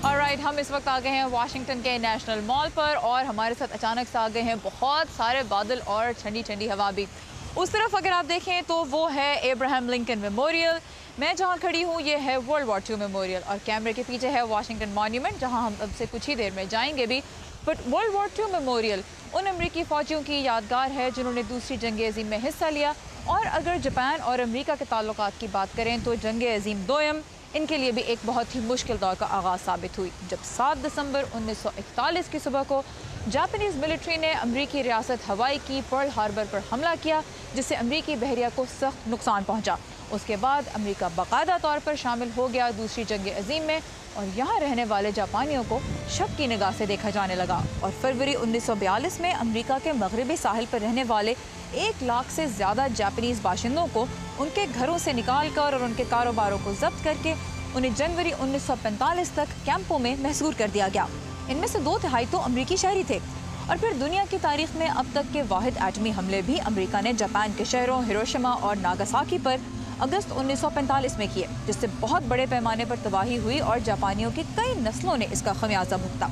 Alright, हम इस वक्त आ गए हैं वाशिंगटन के नेशनल मॉल पर और हमारे साथ अचानक से आ गए हैं बहुत सारे बादल और ठंडी ठंडी हवा भी। उस तरफ अगर आप देखें तो वो है एब्राहम लिंकन मेमोरियल। मैं जहां खड़ी हूं ये है वर्ल्ड वॉर II मेमोरियल और कैमरे के पीछे है वाशिंगटन मॉन्यूमेंट, जहां हम अब से कुछ ही देर में जाएंगे भी। But world war II memorial उन अमरीकी फ़ौजियों की यादगार है जिन्होंने दूसरी जंग अज़ीम में हिस्सा लिया। और अगर जापान और अमेरिका के ताल्लुकात की बात करें तो जंग अज़ीम दोयम इनके लिए भी एक बहुत ही मुश्किल दौर का आगाज़ साबित हुई, जब 7 दिसंबर 1941 की सुबह को जापानीज़ मिलिट्री ने अमरीकी रियासत हवाई की पर्ल हार्बर पर हमला किया, जिससे अमरीकी बहरिया को सख्त नुकसान पहुंचा। उसके बाद अमरीका बाकायदा तौर पर शामिल हो गया दूसरी जंग अज़ीम में और यहाँ रहने वाले जापानियों को शक की निगाह से देखा जाने लगा। और फरवरी 1942 में अमरीका के मगरबी साहिल पर रहने वाले 1 लाख से ज़्यादा जापानीज़ बाशिंदों को उनके घरों से निकाल कर और उनके कारोबारों को जब्त करके उन्हें जनवरी 1945 तक कैंपों में महसूर कर दिया गया। इनमें से 2/3 तो अमरीकी शहरी थे। और फिर दुनिया की तारीख में अब तक के वाहिद एटमी हमले भी अमरीका ने जापान के शहरों हिरोशिमा और नागासाकी पर अगस्त 1945 में किए, जिससे बहुत बड़े पैमाने पर तबाही हुई और जापानियों की कई नस्लों ने इसका खमियाजा भुगता।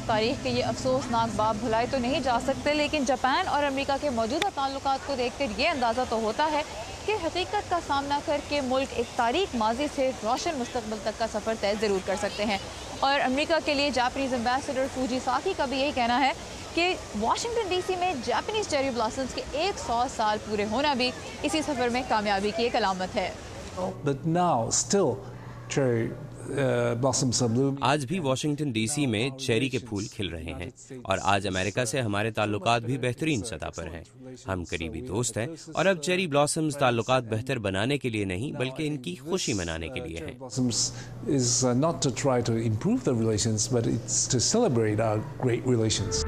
तारीख के ये अफसोसनाक बाब भुलाए तो नहीं जा सकते, लेकिन जापान और अमेरिका के मौजूदा ताल्लुकात को देखकर ये अंदाज़ा तो होता है कि हकीकत का सामना करके मुल्क एक तारीख माजी से रोशन मुस्तकबिल तक का सफ़र तय ज़रूर कर सकते हैं। और अमेरिका के लिए जापानीज़ एम्बेसडर फूजिसाकी का भी यही कहना है कि वाशिंगटन DC में जापानीज़ चेरी ब्लॉसम्स के 100 साल पूरे होना भी इसी सफ़र में कामयाबी की एक अलामत है। But now still cherry blossoms are blooming. आज भी वाशिंगटन DC में चेरी के फूल खिल रहे हैं और आज अमेरिका से हमारे ताल्लुकात भी बेहतरीन सतह पर हैं। हम करीबी दोस्त हैं और अब चेरी ब्लॉसम्स ताल्लुकात बेहतर बनाने के लिए नहीं बल्कि इनकी खुशी मनाने के लिए हैं। Blossoms is not to try to improve the relations, but it's to celebrate our great relations.